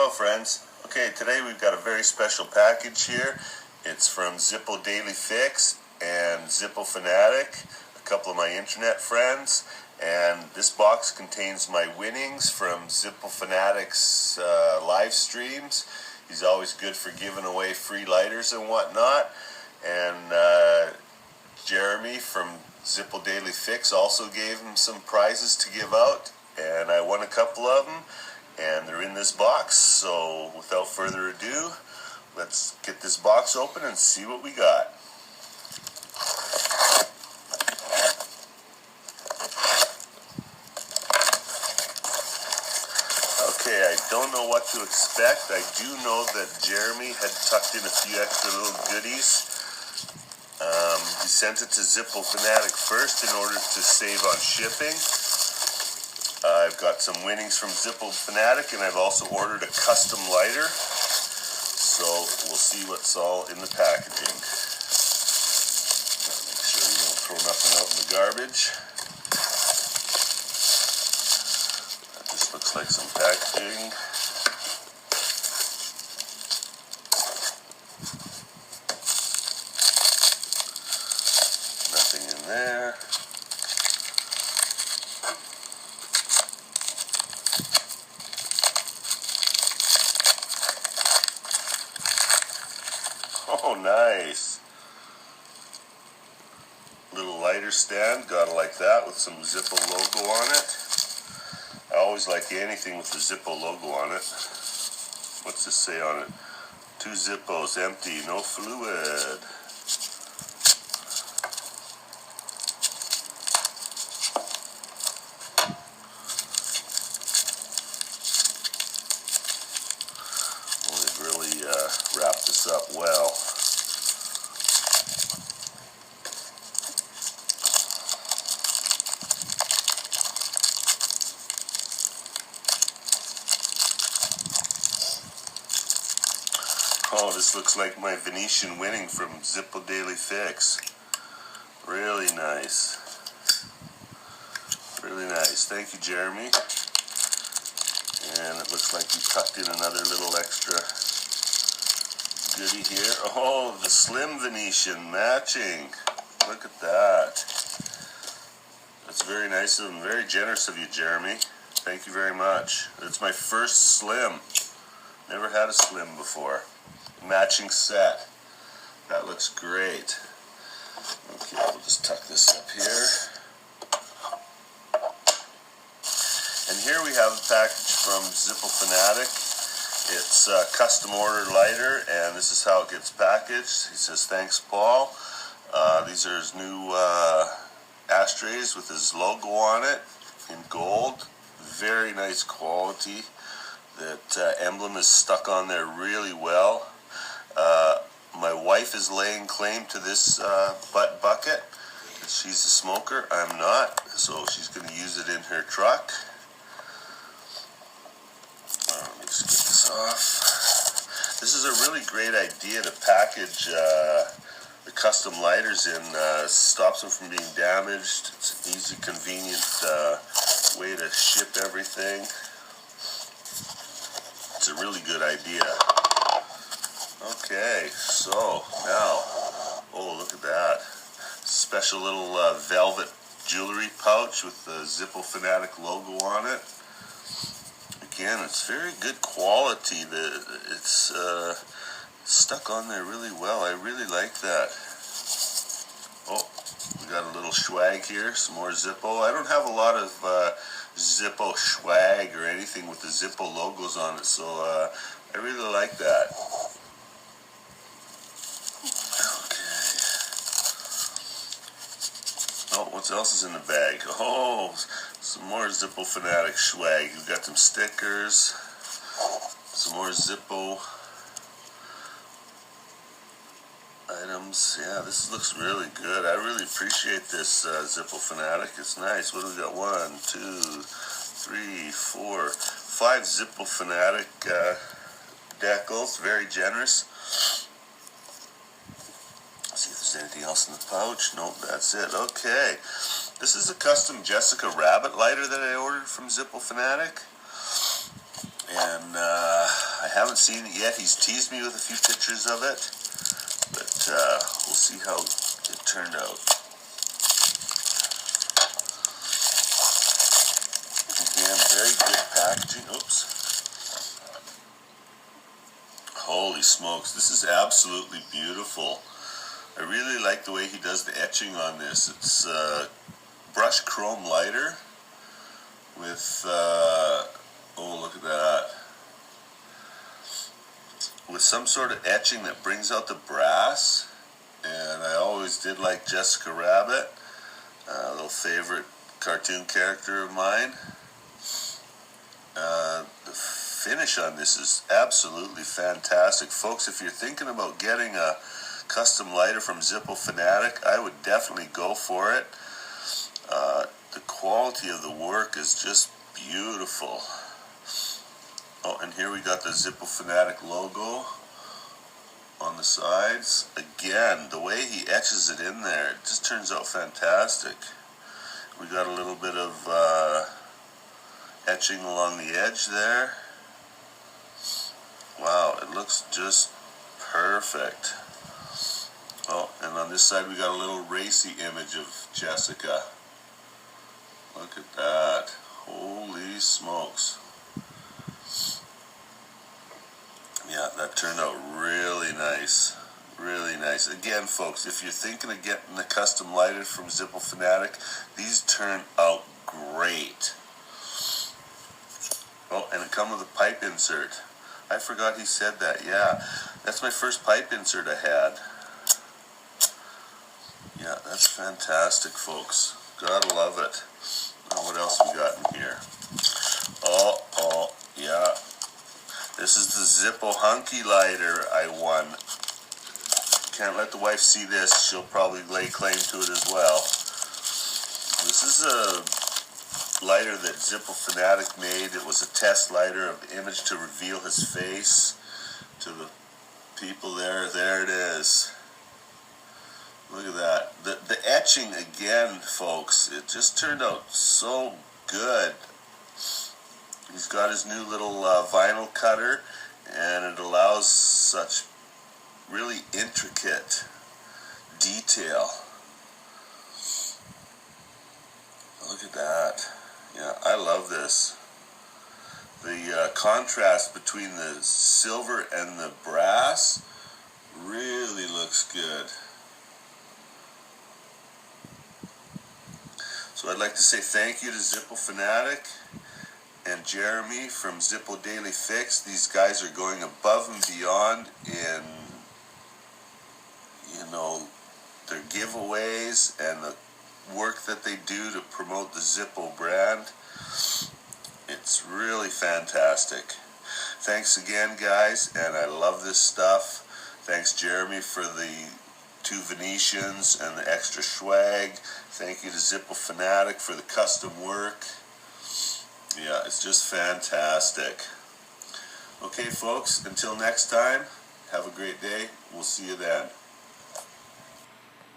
Hello friends. Okay, today we've got a very special package here. It's from Zippo Daily Fix and Zippo Fanatic, a couple of my internet friends, and this box contains my winnings from Zippo Fanatic's live streams. He's always good for giving away free lighters and whatnot, and Jeremy from Zippo Daily Fix also gave him some prizes to give out, and I won a couple of them, and they're in this box. So without further ado, let's get this box open and see what we got. Okay, I don't know what to expect. I do know that Jeremy had tucked in a few extra little goodies. He sent it to Zippo Fanatic first in order to save on shipping. I've got some winnings from Zippo Fanatic, and I've also ordered a custom lighter. So we'll see what's all in the packaging. Make sure you don't throw nothing out in the garbage. That just looks like some packaging. Nothing in there. Oh, nice. Little lighter stand, gotta like that, with some Zippo logo on it. I always like anything with the Zippo logo on it. What's this say on it? 2 Zippos, empty, no fluid. Well, they've really wrapped this up well. Oh, this looks like my Venetian winning from Zippo Daily Fix. Really nice. Really nice. Thank you, Jeremy. And it looks like you tucked in another little extra goodie here. Oh, the slim Venetian matching. Look at that. That's very nice of him. Very generous of you, Jeremy. Thank you very much. It's my first slim. Never had a slim before. Matching set. That looks great. Okay, we'll just tuck this up here. And here we have a package from Zippo Fanatic. It's a custom order lighter, and this is how it gets packaged. He says, "Thanks, Paul." These are his new ashtrays with his logo on it in gold. Very nice quality. That emblem is stuck on there really well. My wife is laying claim to this butt bucket. She's a smoker, I'm not, so she's going to use it in her truck. Let me just get this off. This is a really great idea to package the custom lighters in. Stops them from being damaged. It's an easy, convenient way to ship everything. It's a really good idea. Okay, so now, oh, look at that. Special little velvet jewelry pouch with the Zippo Fanatic logo on it. Again, it's very good quality. It's stuck on there really well. I really like that. Oh, we got a little swag here, some more Zippo. I don't have a lot of Zippo swag or anything with the Zippo logos on it, so I really like that. Oh, what else is in the bag? Oh, some more Zippo Fanatic swag. We've got some stickers, some more Zippo items. Yeah, this looks really good. I really appreciate this Zippo Fanatic. It's nice. What do we got? 1, 2, 3, 4, 5 Zippo Fanatic decals. Very generous. See if there's anything else in the pouch. Nope, that's it. Okay. This is a custom Jessica Rabbit lighter that I ordered from Zippo Fanatic. And I haven't seen it yet. He's teased me with a few pictures of it, but we'll see how it turned out. Again, very good packaging. Oops. Holy smokes, this is absolutely beautiful. I really like the way he does the etching on this. It's brushed chrome lighter with, oh, look at that, with some sort of etching that brings out the brass. And I always did like Jessica Rabbit, a little favorite cartoon character of mine. The finish on this is absolutely fantastic. Folks, if you're thinking about getting a custom lighter from Zippo Fanatic, I would definitely go for it. The quality of the work is just beautiful. Oh, and here we got the Zippo Fanatic logo on the sides. Again, the way he etches it in there, it just turns out fantastic. We got a little bit of etching along the edge there. Wow, it looks just perfect. Oh, and on this side we got a little racy image of Jessica. Look at that. Holy smokes. Yeah, that turned out really nice. Really nice. Again, folks, if you're thinking of getting a custom lighter from Zippo Fanatic, these turn out great. Oh, and it comes with a pipe insert. I forgot he said that. Yeah, that's my first pipe insert I had. Yeah, that's fantastic, folks. Gotta love it. Now, what else we got in here? Oh, yeah. This is the Zippo Hunky lighter I won. Can't let the wife see this. She'll probably lay claim to it as well. This is a lighter that Zippo Fanatic made. It was a test lighter of the image to reveal his face to the people there. There it is. Look at that. The etching again, folks, it just turned out so good. He's got his new little vinyl cutter, and it allows such really intricate detail. Look at that. Yeah, I love this. The contrast between the silver and the brass really looks good. So I'd like to say thank you to Zippo Fanatic and Jeremy from Zippo Daily Fix. These guys are going above and beyond in, their giveaways and the work that they do to promote the Zippo brand. It's really fantastic. Thanks again, guys, and I love this stuff. Thanks, Jeremy, for the 2 Venetians and the extra swag. Thank you to Zippo Fanatic for the custom work. Yeah, it's just fantastic. Okay, folks, until next time, have a great day. We'll see you then.